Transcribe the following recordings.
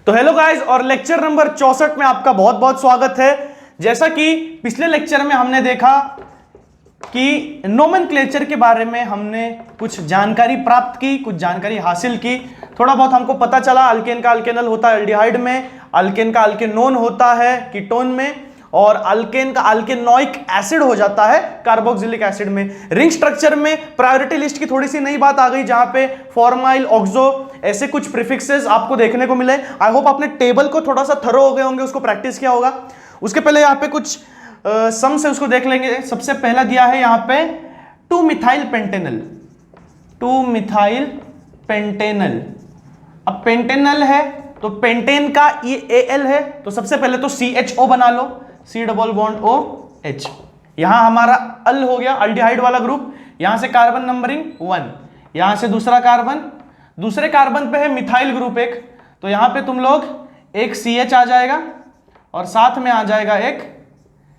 तो hello guys, और lecture number 64 में आपका बहुत बहुत स्वागत है। जैसा कि पिछले लेक्चर में हमने देखा कि नोमेनक्लेचर के बारे में हमने कुछ जानकारी प्राप्त की, कुछ जानकारी हासिल की। थोड़ा बहुत हमको पता चला अल्केन का अल्केनल होता है एल्डिहाइड में, अल्केन का अल्केनोन होता है कीटोन में, और अल्केन का अल्केनोइक एसिड हो जाता है कार्बोक्सिलिक एसिड में। रिंग स्ट्रक्चर में प्रायोरिटी लिस्ट की थोड़ी सी नई बात आ गई, जहां पे फॉर्माइल, ऑक्सो ऐसे कुछ प्रीफिक्सेस आपको देखने को मिले। आई होप आपने टेबल को थोड़ा सा थरो हो गए होंगे, उसको प्रैक्टिस किया होगा। उसके पहले यहाँ पे कुछ सम से उसको देख लेंगे। सबसे पहला दिया है यहाँ पे 2 मिथाइल पेंटेनल, 2 मिथाइल पेंटेनल। अब पेंटेनल है तो पेंटेन का EAL है, तो सबसे पहले तो CHO बना लो, C डबल बॉन्ड OH। यहां हमारा अल हो गया, अल्डिहाइड वाला ग्रुप। यहां से कार्बन नंबरिंग 1, यहां से दूसरा कार्बन, दूसरे कार्बन पे है मिथाइल ग्रुप एक, तो यहां पे तुम लोग एक CH आ जाएगा और साथ में आ जाएगा एक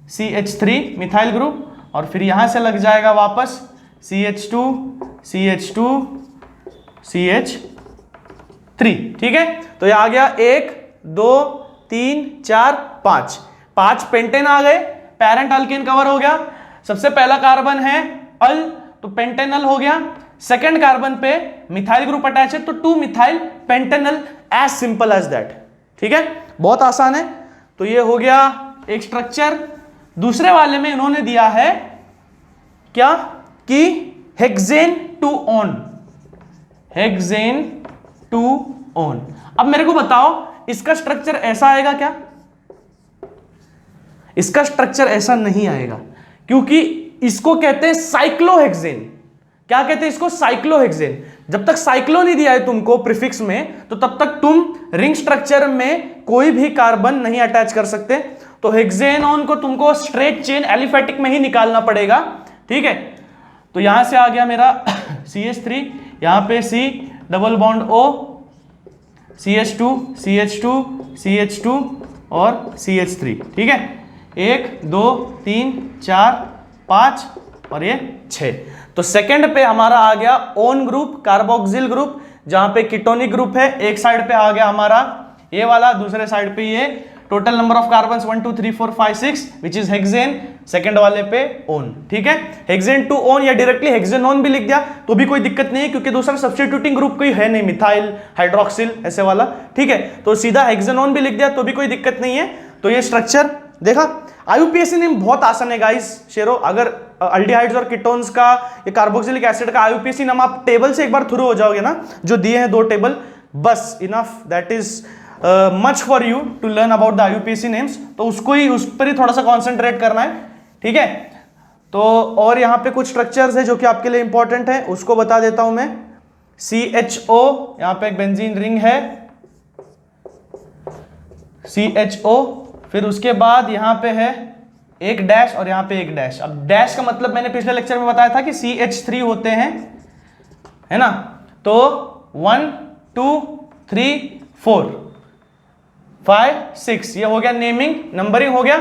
CH3 मिथाइल ग्रुप, और फिर यहां से लग जाएगा वापस CH2 CH2 CH3। ठीक है, तो ये आ गया 1 2 3 4 5 पेंटेन आ गए। पेरेंट अल्केन कवर हो गया। सबसे पहला कार्बन है अल, तो पेंटेनल हो गया। सेकंड कार्बन पे मिथाइल ग्रुप अटैच है, तो 2 methyl pentanal, as simple as that. ठीक है, बहुत आसान है। तो ये हो गया एक स्ट्रक्चर। दूसरे वाले में इन्होंने दिया है क्या कि हेक्सेन 2 ऑन, हेक्सेन 2 ऑन। अब मेरे को बताओ इसका स्ट्रक्चर ऐसा आएगा क्या? इसका स्ट्रक्चर ऐसा नहीं आएगा, क्योंकि इसको कहते हैं साइक्लोहेक्सेन। क्या कहते हैं इसको? साइक्लोहेक्सेन। जब तक साइक्लो नहीं दिया है तुमको प्रीफिक्स में, तो तब तक तुम रिंग स्ट्रक्चर में कोई भी कार्बन नहीं अटैच कर सकते। तो हेक्सेनॉन को तुमको स्ट्रेट चेन एलिफेटिक में ही निकालना पड़ेगा। ठीक है, तो यहां से आ गया मेरा CH3, यहां पे C double bond O, CH2 CH2 CH2 और CH3। ठीक है, 1 2 3 4 5 और ये 6। तो सेकंड पे हमारा आ गया ओन ग्रुप, कार्बोक्सिल ग्रुप, जहां पे कीटोनिक ग्रुप है। एक साइड पे आ गया हमारा ये वाला, दूसरे साइड पे ये total number of carbons 1 2 3 4 5 6 which is hexane. Second वाले पे ओन। ठीक है, हेक्सेन 2 ओन या डायरेक्टली हेक्सेनोन भी लिख दिया तो भी कोई दिक्कत नहीं है, क्योंकि दूसरा सब्स्टिट्यूटिंग ग्रुप कोई है नहीं, मिथाइल हाइड्रोक्सिल ऐसे वाला। ठीक है, तो सीधा हेक्सेनोन भी लिख दिया तो भी कोई दिक्कत नहीं है। तो ये स्ट्रक्चर देखा। IUPAC नेम बहुत आसान है गाइस शेरो। अगर अल्डिहाइड्स और कीटोन्स का, ये कार्बोक्सिलिक एसिड का IUPAC नाम आप टेबल से एक बार थ्रू हो जाओगे ना, जो दिए हैं 2 टेबल, बस enough, that is much for you to learn about the IUPAC names. तो उसको ही, उस पर ही थोड़ा सा कॉन्सेंट्रेट करना है। ठीक है, तो और यहाँ पे कुछ स्ट्रक्चर्स है जो कि आपके लिए इंपॉर्टेंट है, उसको बता देता हूं मैं। CHO, यहाँ पे एक बेंजीन रिंग है CHO, फिर उसके बाद यहां पे है एक डैश और यहां पे एक डैश। अब डैश का मतलब मैंने पिछले लेक्चर में बताया था कि CH3 होते हैं, है ना। तो 1 2 3 4 5 6 ये हो गया नेमिंग, नंबरिंग हो गया।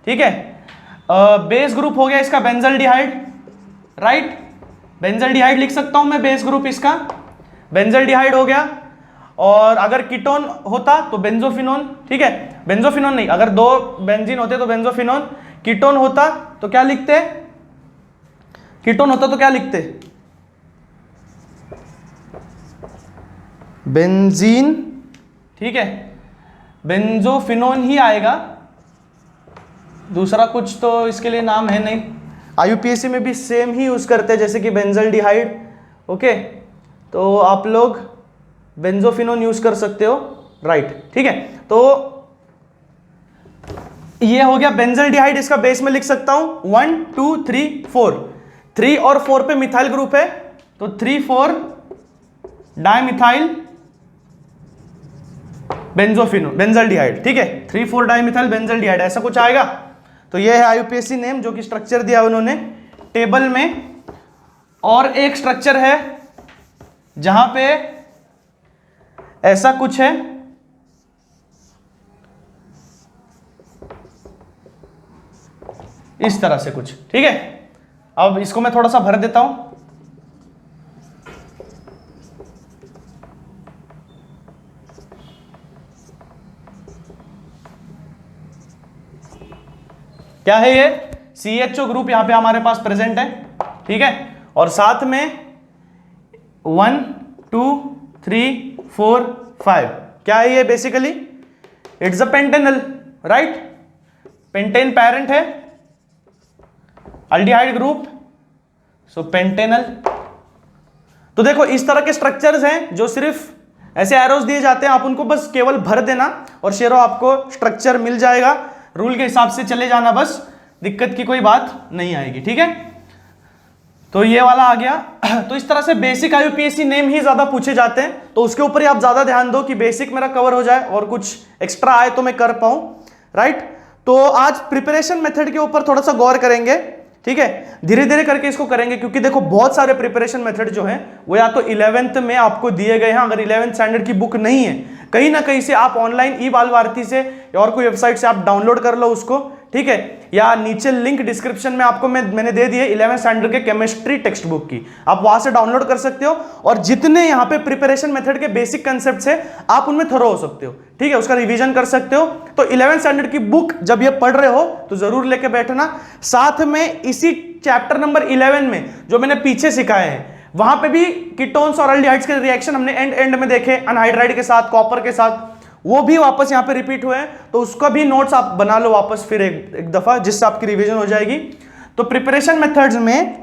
ठीक है, बेस ग्रुप हो गया इसका बेंजल्डिहाइड, राइट। बेंजल्डिहाइड लिख सकता हूं मैं, बेस ग्रुप इसका बेंजल्डिहाइड हो गया। और अगर कीटोन होता तो बेंजोफिनोन। ठीक है, बेंजोफिनोन नहीं, अगर 2 बेंजीन होते तो बेंजोफिनोन। कीटोन होता तो क्या लिखते? कीटोन होता तो क्या लिखते? बेंजीन। ठीक है, बेंजोफिनोन ही आएगा, दूसरा कुछ तो इसके लिए नाम है नहीं। IUPAC में भी सेम ही यूज करते हैं जैसे कि बेंजल्डिहाइड। ओके, तो आप लोग बेंजोफिनोन यूज कर सकते हो, राइट। ठीक है, तो ये हो गया बेंजल्डिहाइड। इसका बेस में लिख सकता हूं 1 2 3 4। 3 और 4 पे मिथाइल ग्रुप है, तो 3 4 डाइमिथाइल बेंजोफिनोन बेंजल्डिहाइड। ठीक है, 3 4 डाइमिथाइल बेंजल्डिहाइड, ऐसा कुछ आएगा। तो ये है IUPAC नेम, जो कि स्ट्रक्चर दिया उन्होंने टेबल में। और एक स्ट्रक्चर है जहां पे ऐसा कुछ है, इस तरह से कुछ। ठीक है, अब इसको मैं थोड़ा सा भर देता हूं। क्या है ये? CHO ग्रुप यहां पे हमारे पास प्रेजेंट है, ठीक है, और साथ में 1 2 3 4 5 क्या है ये? Basically it's a Pantanal, right? Pentane parent है, अल्डिहाइड ग्रुप, सो पेंटेनल। तो देखो इस तरह के स्ट्रक्चर्स हैं जो सिर्फ ऐसे एरोज दिए जाते हैं, आप उनको बस केवल भर देना और शेरो आपको स्ट्रक्चर मिल जाएगा, रूल के हिसाब से चले जाना, बस दिक्कत की कोई बात नहीं आएगी, ठीक है। तो ये वाला आ गया। तो इस तरह से बेसिक IUPAC नेम ही ज्यादा पूछे जाते हैं, तो उसके ऊपर ही आप ज्यादा ध्यान दो कि बेसिक मेरा कवर हो जाए और कुछ एक्स्ट्रा आए तो मैं कर पाऊं, राइट। तो आज प्रिपरेशन मेथड के ऊपर थोड़ा सा गौर करेंगे, ठीक है, धीरे धीरे करके इसको करेंगे, क्योंकि देखो बहुत सारे प्रिपरेशन मेथड जो हैं वो या तो 11th में आपको दिए गए हैं, अगर 11th स्टैंडर्ड की बुक नहीं है कहीं ना कहीं से आप ऑनलाइन ई बाल भारती से या और कोई वेबसाइट से आप डाउनलोड कर लो उसको, ठीक है, या नीचे लिंक डिस्क्रिप्शन में आपको मैंने दे दिए 11th स्टैंडर्ड के केमिस्ट्री टेक्स्ट बुक की, आप वहां से डाउनलोड कर सकते हो, और जितने यहाँ पे प्रिपरेशन मेथड के बेसिक कंसेप्ट है आप उनमें थरो हो सकते हो, ठीक है, उसका रिवीजन कर सकते हो। तो 11th स्टैंडर्ड की बुक जब ये पढ़ रहे हो तो जरूर लेके बैठना, साथ में इसी चैप्टर नंबर 11 में जो मैंने पीछे सिखाए हैं वहां पे भी कीटोन्स और अल्डिहाइड्स के रिएक्शन हमने एंड में देखे, अनहाइड्राइड के साथ, कॉपर के साथ, वो भी वापस यहाँ पे रिपीट हुए हैं, तो उसका भी नोट्स आप बना लो वापस फिर एक दफा, जिससे आपकी रिवीजन हो जाएगी। तो प्रिपरेशन मेथड्स में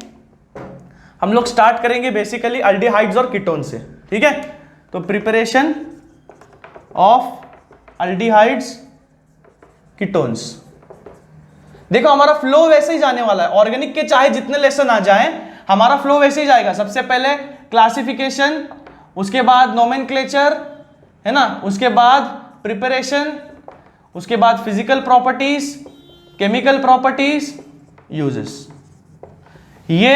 हम लोग स्टार्ट करेंगे बेसिकली अल्डिहाइड्स और कीटोन से, ठीक है। तो प्रिपरेशन ऑफ अल्डिहाइड्स कीटोन्स, देखो हमारा फ्लो वैसे ही जाने वाला है, ऑर्गेनिक के चाहे जितने लेसन आ जाए हमारा फ्लो वैसे ही जाएगा। सबसे पहले क्लासिफिकेशन, उसके बाद नोमेनक्लेचर, है ना, उसके बाद प्रिपरेशन, उसके बाद physical properties, chemical properties, uses. ये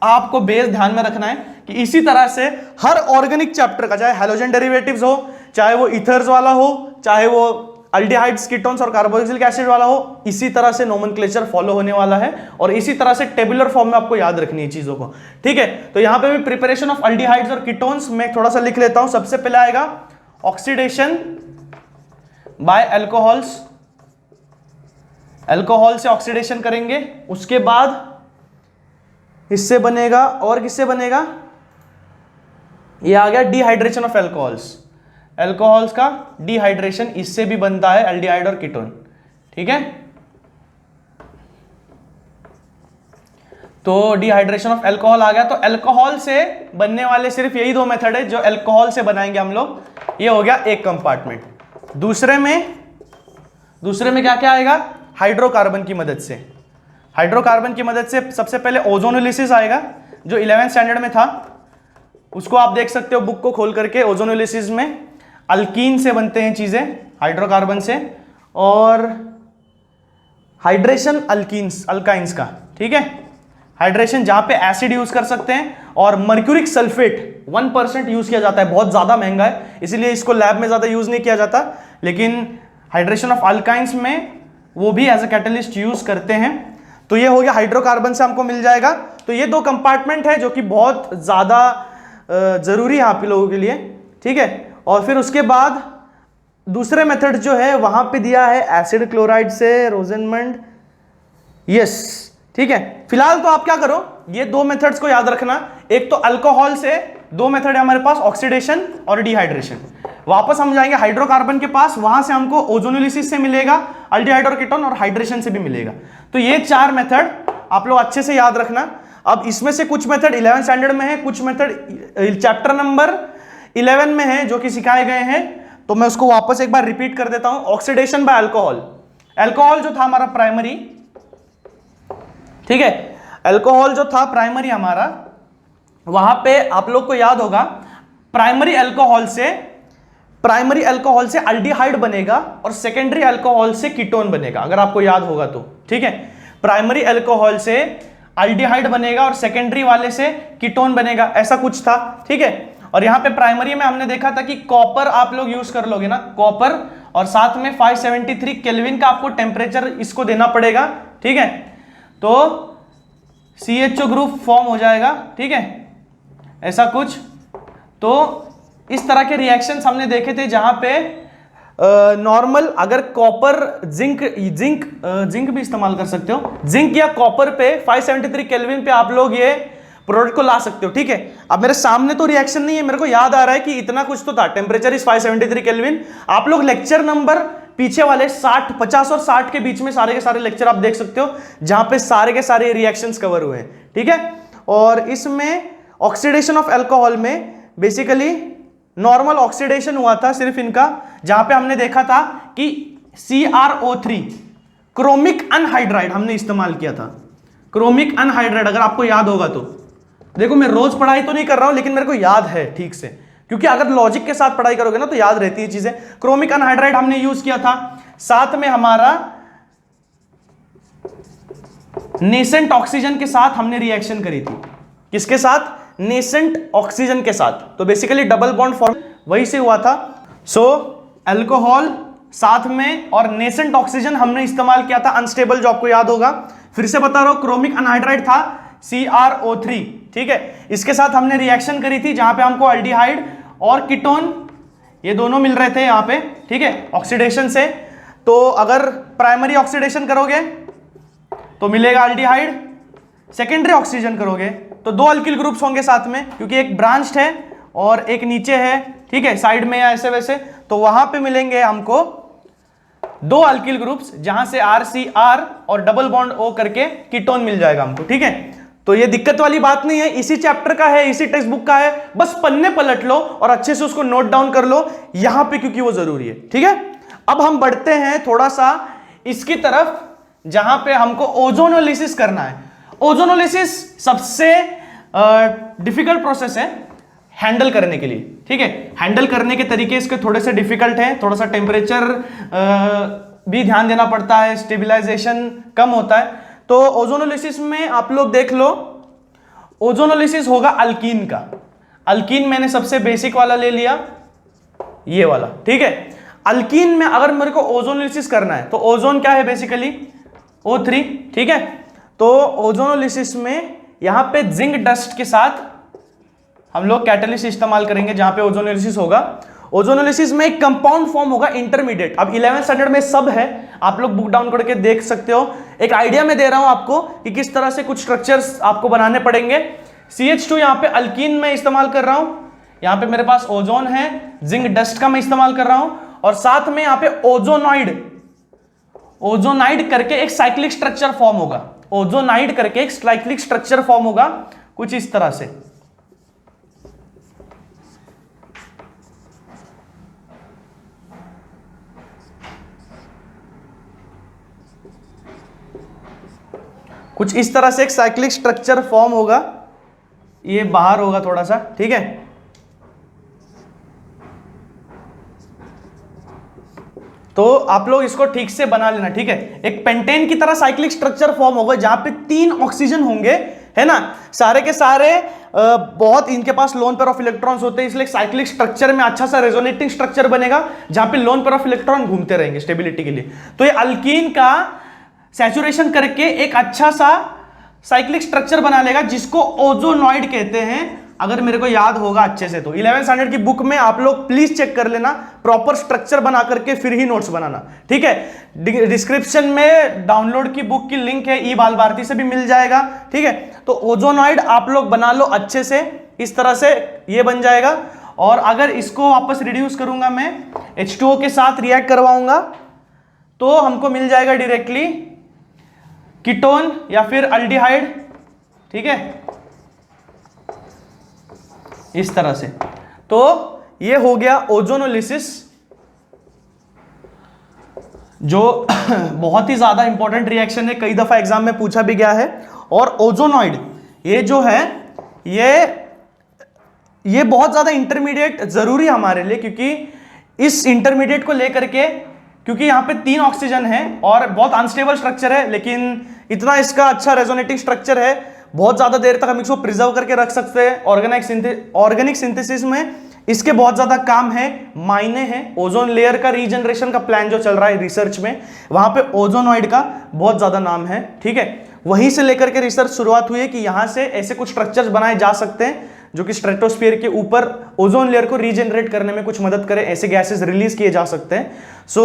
आपको बेस ध्यान में रखना है कि इसी तरह से हर ऑर्गेनिक चैप्टर का, चाहे हैलोजन डेरिवेटिव्स हो, चाहे वो ईथर्स वाला हो, चाहे वो अल्डिहाइड्स, कीटोन्स और कार्बोक्सिलिक एसिड वाला हो, इसी तरह से नोमेनक्लेचर फॉलो होने वाला है और इसी तरह से टेबुलर फॉर्म में आपको याद रखनी है चीजों को, ठीक है। तो यहां पे भी प्रिपरेशन ऑफ अल्डिहाइड्स और कीटोन्स में थोड़ा सा लिख लेता हूं। सबसे पहले आएगा ऑक्सीडेशन बाय अल्कोहल्स, अल्कोहल से ऑक्सीडेशन करेंगे, उसके बाद इससे बनेगा, और किससे बनेगा, ये आ गया डिहाइड्रेशन ऑफ अल्कोहल्स, अल्कोहल्स का डिहाइड्रेशन, इससे भी बनता है अल्डिहाइड और कीटोन, ठीक है। तो डिहाइड्रेशन ऑफ अल्कोहल आ गया। तो अल्कोहल से बनने वाले सिर्फ यही दो मेथड है जो अल्कोहल से बनाएंगे हम लोग, ये हो गया एक कंपार्टमेंट। दूसरे में क्या क्या आएगा, हाइड्रोकार्बन की मदद से, हाइड्रोकार्बन की मदद से सबसे पहले ओजोनोलिसिस आएगा जो 11th स्टैंडर्ड में था, उसको आप देख सकते हो बुक को खोल करके। ओजोनोलिसिस में अल्कीन से बनते हैं चीजें हाइड्रोकार्बन से, और हाइड्रेशन अल्कीन्स, अल्काइंस का, ठीक है, हाइड्रेशन जहां पे एसिड यूज कर सकते हैं, और मर्क्यूरिक सल्फेट 1% यूज किया जाता है, बहुत ज्यादा महंगा है इसलिए इसको लैब में ज्यादा यूज नहीं किया जाता, लेकिन हाइड्रेशन ऑफ अल्काइंस में वो भी एज अ कैटलिस्ट यूज करते हैं। तो ये हो गया हाइड्रोकार्बन से हमको मिल जाएगा। तो ये दो कंपार्टमेंट है जो कि बहुत ज्यादा जरूरी है आप लोगों के लिए, ठीक है। और फिर उसके बाद दूसरे मेथड जो है वहां पे दिया है एसिड क्लोराइड से रोजेनमंड, यस, ठीक है। फिलहाल तो आप क्या करो, ये दो मेथड्स को याद रखना, एक तो अल्कोहल से दो मेथड है हमारे पास, ऑक्सीडेशन और डिहाइड्रेशन। वापस हम जाएंगे हाइड्रोकार्बन के पास, वहां से हमको ओजोनोलिसिस से मिलेगा अल्डिहाइड और कीटोन, और हाइड्रेशन से भी मिलेगा। तो ये चार मेथड आप लोग अच्छे से याद रखना। अब इसमें से कुछ मेथड 11th स्टैंडर्ड में है, कुछ मेथड चैप्टर नंबर 11 में है जो कि सिखाए गए हैं, तो मैं उसको वापस एक बार रिपीट कर देता हूं। ऑक्सीडेशन बाय अल्कोहल, अल्कोहल जो था हमारा प्राइमरी, ठीक है, अल्कोहल जो था प्राइमरी हमारा, वहां पे आप लोग को याद होगा प्राइमरी अल्कोहल से अल्डिहाइड बनेगा और सेकेंडरी अल्कोहल से कीटोन बनेगा, अगर आपको याद होगा तो, ठीक है। प्राइमरी अल्कोहल से अल्डिहाइड बनेगा और सेकेंडरी वाले से कीटोन बनेगा, ऐसा कुछ था, ठीक है। और यहां पे प्राइमरी में हमने देखा था कि कॉपर आप लोग यूज कर लोगे ना, कॉपर, और साथ में 573 केल्विन का आपको टेम्परेचर इसको देना पड़ेगा, ठीक है। तो CHO ग्रुप फॉर्म हो जाएगा, ठीक है, ऐसा कुछ। तो इस तरह के रिएक्शंस हमने देखे थे जहां पे नॉर्मल अगर कॉपर जिंक भी इस्तेमाल कर सकते हो, जिंक या कॉपर पे 573 केल्विन पे आप लोग ये प्रोडक्ट को ला सकते हो। ठीक है, अब मेरे सामने तो रिएक्शन नहीं है, मेरे को याद आ रहा है कि इतना कुछ तो था, टेम्परेचर इज 573 केल्विन। आप लोग लेक्चर नंबर पीछे वाले 50 और 60 के बीच में सारे के सारे लेक्चर आप देख सकते हो, जहां पे सारे के सारे रिएक्शंस कवर हुए हैं। ठीक है, और इसमें ऑक्सीडेशन ऑफ अल्कोहल में बेसिकली नॉर्मल ऑक्सीडेशन हुआ था सिर्फ इनका, जहां पे हमने देखा था कि CrO3 क्रोमिक अनहाइड्राइड हमने इस्तेमाल किया था। क्रोमिक अनहाइड्राइड अगर आपको याद होगा तो, देखो मैं रोज पढ़ाई तो नहीं कर रहा हूं लेकिन मेरे को याद है ठीक से, क्योंकि अगर लॉजिक के साथ पढ़ाई करोगे ना तो याद रहती है चीजें। क्रोमिक अनहाइड्राइड हमने यूज किया था, साथ में हमारा नेसेंट ऑक्सीजन के साथ हमने रिएक्शन करी थी। किसके साथ? नेसेंट ऑक्सीजन के साथ। तो बेसिकली डबल बॉन्ड फॉर्म वही से हुआ था। सो अल्कोहल साथ में और नेसेंट ऑक्सीजन हमने इस्तेमाल किया था अनस्टेबल, जो आपको याद होगा। फिर से बता रहा हूं, क्रोमिक अनहाइड्राइड था CrO3। ठीक है, इसके साथ हमने रिएक्शन करी थी जहां पे हमको अल्डिहाइड और कीटोन ये दोनों मिल रहे थे यहां पे। ठीक है, ऑक्सीडेशन से। तो अगर प्राइमरी ऑक्सीडेशन करोगे तो मिलेगा अल्डिहाइड, सेकेंडरी ऑक्सीजन करोगे तो दो अल्किल ग्रुप्स होंगे साथ में, क्योंकि एक ब्रांच्ड है और एक नीचे है। ठीक है, साइड में या ऐसे वैसे, तो वहां पे मिलेंगे हमको दो अल्किल ग्रुप्स, जहां से RCR और डबल बॉन्ड O करके कीटोन मिल जाएगा हमको। ठीक है, तो ये दिक्कत वाली बात नहीं है, इसी चैप्टर का है, इसी टेक्स्ट बुक का है, बस पन्ने पलट लो और अच्छे से उसको नोट डाउन कर लो यहां पे, क्योंकि वो जरूरी है। ठीक है, अब हम बढ़ते हैं थोड़ा सा इसकी तरफ, जहां पे हमको ओजोनोलिसिस करना है। ओजोनोलिसिस सबसे डिफिकल्ट प्रोसेस है हैंडल करने के लिए। ठीक है, हैंडल करने के तरीके इसके थोड़े से डिफिकल्ट हैं, थोड़ा सा टेम्परेचर भी ध्यान देना पड़ता है, स्टेबलाइजेशन कम होता है। तो ओजोनोलिसिस में आप लोग देख लो, ओजोनोलिसिस होगा अल्कीन का। अल्कीन मैंने सबसे बेसिक वाला ले लिया, ये वाला। ठीक है, अल्कीन में अगर मेरे को ओजोनोलिसिस करना है तो ओजोन क्या है? Basically O3। ठीक है, तो ओजोनोलिसिस में यहां पे जिंक डस्ट के साथ हम लोग कैटलिस्ट इस्तेमाल करेंगे जहां पे ओजोनोलिसिस होगा। ओजोनोलिसिस में एक कंपाउंड फॉर्म होगा इंटरमीडिएट। अब 11th स्टैंडर्ड में सब है, आप लोग बुक डाउन करके देख सकते हो। एक आइडिया मैं दे रहा हूं आपको कि किस तरह से कुछ स्ट्रक्चर्स आपको बनाने पड़ेंगे। CH2 यहां पे अल्कीन में इस्तेमाल कर रहा हूं, यहां पे मेरे पास ओजोन है, जिंक डस्ट का मैं इस्तेमाल कर रहा हूं, और साथ में यहां पे ओजोनाइड करके एक साइक्लिक स्ट्रक्चर फॉर्म होगा। ओजोनाइड करके एक साइक्लिक स्ट्रक्चर फॉर्म होगा कुछ इस तरह से। कुछ इस तरह से एक साइक्लिक स्ट्रक्चर फॉर्म होगा, ये बाहर होगा थोड़ा सा। ठीक है, तो आप लोग इसको ठीक से बना लेना। ठीक है, एक पेंटेन की तरह साइक्लिक स्ट्रक्चर फॉर्म होगा जहां पे 3 ऑक्सीजन होंगे, है ना, सारे के सारे बहुत इनके पास लोन पेयर ऑफ इलेक्ट्रॉन्स होते हैं, इसलिए साइक्लिक स्ट्रक्चर में अच्छा सा रेजोनेटिंग स्ट्रक्चर बनेगा जहां पे लोन पेयर ऑफ इलेक्ट्रॉन घूमते रहेंगे स्टेबिलिटी के लिए। तो ये अल्कीन का सैचुरेशन करके एक अच्छा सा साइक्लिक स्ट्रक्चर बना लेगा, जिसको ओजोनॉइड कहते हैं, अगर मेरे को याद होगा अच्छे से तो। 11th स्टैंडर्ड की बुक में आप लोग प्लीज चेक कर लेना, प्रॉपर स्ट्रक्चर बना करके फिर ही नोट्स बनाना। ठीक है, डिस्क्रिप्शन में डाउनलोड की बुक की लिंक है, ई बाल भारती से भी मिल जाएगा। ठीक है, तो ओजोनॉइड आप लोग बना लो अच्छे से, इस तरह से ये बन जाएगा। और अगर इसको वापस रिड्यूस करूंगा मैं, H2O के साथ रिएक्ट करवाऊंगा, तो हमको मिल जाएगा डायरेक्टली कीटोन या फिर अल्डिहाइड। ठीक है, इस तरह से। तो ये हो गया ओजोनोलिसिस, जो बहुत ही ज्यादा इंपॉर्टेंट रिएक्शन है, कई दफा एग्जाम में पूछा भी गया है। और ओजोनॉइड ये जो है ये बहुत ज्यादा इंटरमीडिएट जरूरी है हमारे लिए, क्योंकि इस इंटरमीडिएट को लेकर के, क्योंकि यहां पे 3 ऑक्सीजन है और बहुत अनस्टेबल स्ट्रक्चर है, लेकिन इतना इसका अच्छा रेजोनेटिंग स्ट्रक्चर है, बहुत ज्यादा देर तक हम इसको प्रिजर्व करके रख सकते हैं। ऑर्गेनिक सिंथेसिस में इसके बहुत ज्यादा काम है, मायने हैं। ओजोन लेयर का रीजनरेशन का प्लान जो चल रहा है रिसर्च में, वहां पे ओजोनॉइड का बहुत ज्यादा नाम है। ठीक है, वहीं से लेकर के रिसर्च शुरुआत हुई है कि यहां से ऐसे कुछ स्ट्रक्चर्स बनाए जा सकते हैं जो कि स्ट्रेटोस्फीयर के ऊपर ओजोन लेयर को रीजनरेट करने में कुछ मदद करे, ऐसे गैसेस रिलीज किए जा सकते हैं। So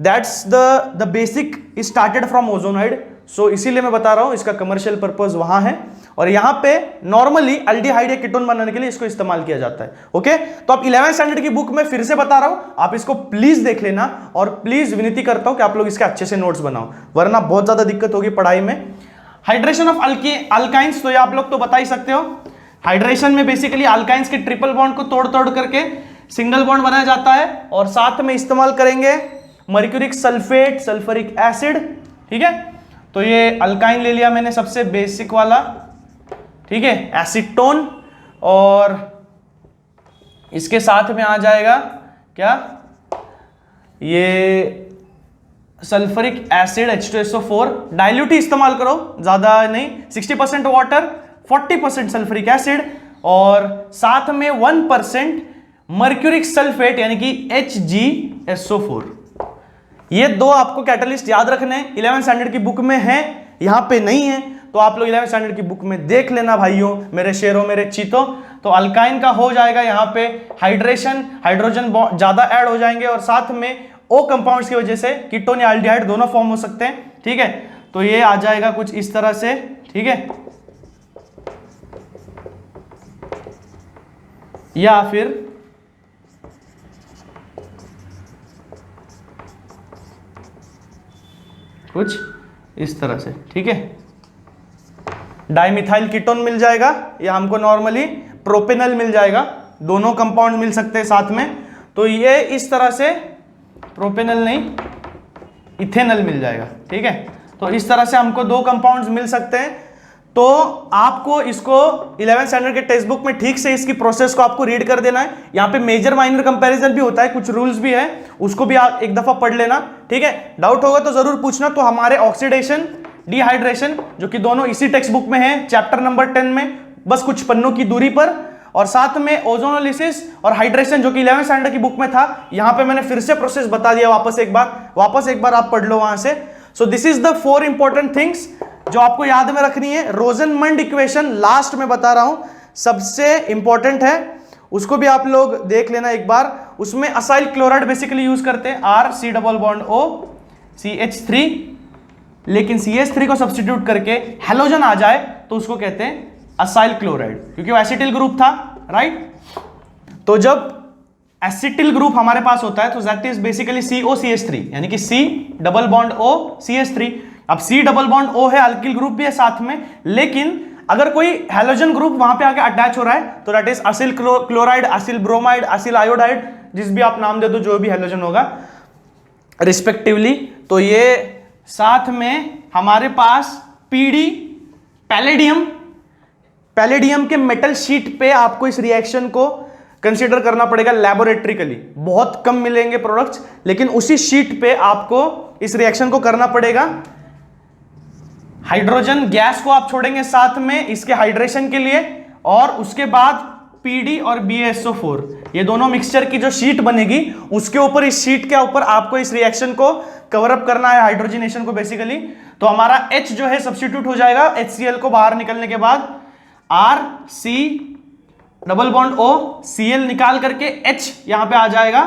that's the basic started from ओजोनॉइड। सो इसीलिए मैं बता रहा हूं इसका कमर्शियल पर्पस वहां है, और यहां पे नॉर्मली एल्डिहाइड या कीटोन बनाने के लिए इसको इस्तेमाल किया जाता है। ओके, तो आप 11th स्टैंडर्ड की बुक में फिर से बता रहा हूं, आप इसको प्लीज देख लेना, और प्लीज विनती करता हूं कि आप लोग इसके अच्छे से नोट्स बनाओ, वरना बहुत ज्यादा दिक्कत होगी पढ़ाई में। हाइड्रेशन ऑफ अल्काइंस, तो ये आप लोग तो बता ही सकते हो। हाइड्रेशन में बेसिकली अल्काइंस के ट्रिपल बॉन्ड को तोड़ तोड़ करके सिंगल बॉन्ड बनाया जाता है, और साथ में इस्तेमाल करेंगे मर्क्यूरिक सल्फेट, सल्फ्यूरिक एसिड। ठीक है, तो ये अल्काइन ले लिया मैंने सबसे बेसिक वाला, ठीक है, एसीटोन, और इसके साथ में आ जाएगा क्या, ये सल्फ्यूरिक एसिड H2SO4। डाइल्यूट ही इस्तेमाल करो, ज्यादा नहीं, 60% वाटर 40% सल्फ्यूरिक एसिड, और साथ में 1% मर्क्यूरिक सल्फेट यानी कि HgSO4। ये दो आपको कैटलिस्ट याद रखने हैं, 11th स्टैंडर्ड की बुक में है, यहां पे नहीं है, तो आप लोग 11th स्टैंडर्ड की बुक में देख लेना भाइयों, मेरे शेरों, मेरे चीतों। तो अल्काइन का हो जाएगा यहां पे हाइड्रेशन, हाइड्रोजन ज्यादा ऐड हो जाएंगे, और साथ में ओ कंपाउंड्स की वजह से कीटोन या एल्डिहाइड दोनों फॉर्म हो सकते हैं। ठीक है, तो ये आ जाएगा कुछ इस तरह से। ठीक है, या फिर कुछ इस तरह से। ठीक है, डाइमिथाइल कीटोन मिल जाएगा, या हमको नॉर्मली प्रोपेनल मिल जाएगा, दोनों कंपाउंड मिल सकते हैं साथ में। तो ये इस तरह से, प्रोपेनल नहीं, इथेनल मिल जाएगा। ठीक है, तो इस तरह से हमको दो कंपाउंड्स मिल सकते हैं। तो आपको इसको 11th स्टैंडर्ड के टेक्स्ट बुक में ठीक से इसकी प्रोसेस को आपको रीड कर देना है। यहाँ पे मेजर माइनर कंपैरिजन भी होता है, कुछ रूल्स भी है, उसको भी आप एक दफा पढ़ लेना। ठीक है, डाउट होगा तो जरूर पूछना। तो हमारे ऑक्सीडेशन, डिहाइड्रेशन, जो कि दोनों इसी टेक्स्ट बुक में है, चैप्टर नंबर 10 में, बस कुछ पन्नों की दूरी पर, और साथ में ओजोनोलिसिस और हाइड्रेशन जो कि 11th स्टैंडर्ड की बुक में था, यहां पे मैंने फिर से प्रोसेस बता दिया, वापस एक बार आप पढ़ लो वहां से। So this is the 4 important things जो आपको याद में रखनी है। रोजनमंड इक्वेशन लास्ट में बता रहा हूं, सबसे इंपॉर्टेंट है, उसको भी आप लोग देख लेना एक बार। उसमें असाइल क्लोराइड बेसिकली यूज करते हैं, R C double bond O CH3, लेकिन CH3 को सब्स्टिट्यूट करके हेलोजन आ जाए तो उसको कहते हैं असाइल क्लोराइड, क्योंकि वो एसिटिल ग्रुप था, राइट। तो जब एसिटिल ग्रुप हमारे पास होता है तो दैट इज बेसिकली COCH3, यानी कि C double bond O CH3। अब C डबल बॉन्ड O है, अल्किल ग्रुप भी है साथ में, लेकिन अगर कोई हैलोजन ग्रुप वहां पे आके अटैच हो रहा है तो that is Aseel chloride, Aseel bromide, Aseel iodide, जिस भी आप नाम दे दो, जो भी हैलोजन होगा रिस्पेक्टिवली। तो ये साथ में हमारे पास PD, पैलेडियम के मेटल शीट पे आपको इस रिएक्शन को कंसीडर करना पड़ेगा लैबोरेटरिकली। बहुत कम मिलेंगे प्रोडक्ट्स, लेकिन उसी शीट पे आपको इस रिएक्शन को करना पड़ेगा। हाइड्रोजन गैस को आप छोड़ेंगे साथ में इसके हाइड्रेशन के लिए, और उसके बाद PD और BaSO4, ये दोनों मिक्सचर की जो शीट बनेगी उसके ऊपर, इस शीट के ऊपर आपको इस रिएक्शन को कवर अप करना है, हाइड्रोजनेशन को बेसिकली। तो हमारा H जो है सब्स्टिट्यूट हो जाएगा HCl को बाहर निकलने के बाद, RC double bond O Cl निकाल करके H यहां पे आ जाएगा,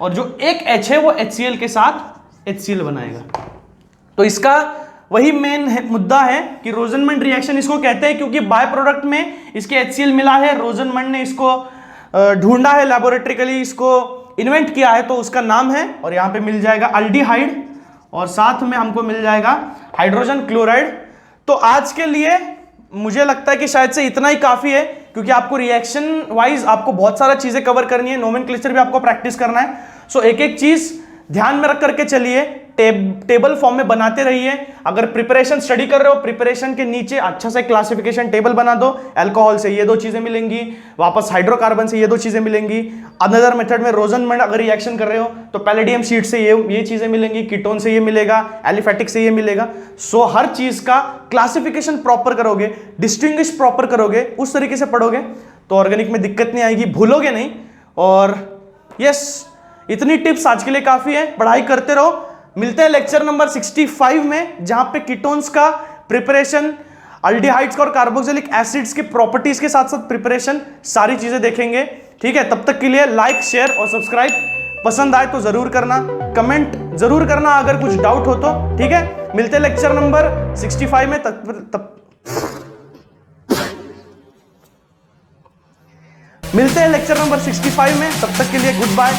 और जो एक H है वो HCl के साथ HCl बनाएगा। तो इसका वही मेन मुद्दा है कि रोजनमंड रिएक्शन इसको कहते हैं, क्योंकि बाय प्रोडक्ट में इसके HCl मिला है, रोजनमंड ने इसको ढूंढा है लैबोरेटरिकली, इसको इन्वेंट किया है, तो उसका नाम है। और यहां पे मिल जाएगा अल्डिहाइड, और साथ में हमको मिल जाएगा हाइड्रोजन क्लोराइड। तो आज के लिए मुझे लगता है कि शायद से इतना ही काफी है, क्योंकि आपको रिएक्शन वाइज आपको बहुत सारा चीजें कवर करनी है, नोमेनक्लेचर भी आपको प्रैक्टिस करना है। सो एक एक चीज ध्यान में रख करके चलिए, टेबल फॉर्म में बनाते रहिए। अगर प्रिपरेशन स्टडी कर रहे हो, प्रिपरेशन के नीचे अच्छा से क्लासिफिकेशन टेबल बना दो, अल्कोहल से ये 2 चीजें मिलेंगी, वापस हाइड्रोकार्बन से ये 2 चीजें मिलेंगी, अनदर मेथड में रोजनमंड अगर रिएक्शन कर रहे हो तो पैलेडियम शीट से ये चीजें मिलेंगी, कीटोन से ये मिलेगा, एलिफेटिक से ये मिलेगा। सो हर चीज का क्लासिफिकेशन प्रॉपर करोगे, डिस्टिंग्विश प्रॉपर करोगे, उस तरीके से पढ़ोगे तो ऑर्गेनिक में दिक्कत नहीं आएगी, भूलोगे नहीं। और यस, इतनी टिप्स आज के लिए काफी है, पढ़ाई करते रहो। मिलते हैं लेक्चर नंबर 65 में, जहां पे कीटोन्स का प्रिपरेशन अल्डिहाइड्स और कार्बोक्सिलिक एसिड्स के प्रॉपर्टीज के साथ साथ प्रिपरेशन, सारी चीजें देखेंगे। ठीक है, तब तक के लिए लाइक, शेयर और सब्सक्राइब। पसंद आए तो जरूर करना, कमेंट जरूर करना अगर कुछ डाउट हो तो। ठीक है, मिलते हैं लेक्चर नंबर 65 में। मिलते हैं लेक्चर नंबर 65 में, तब तक के लिए गुड बाय।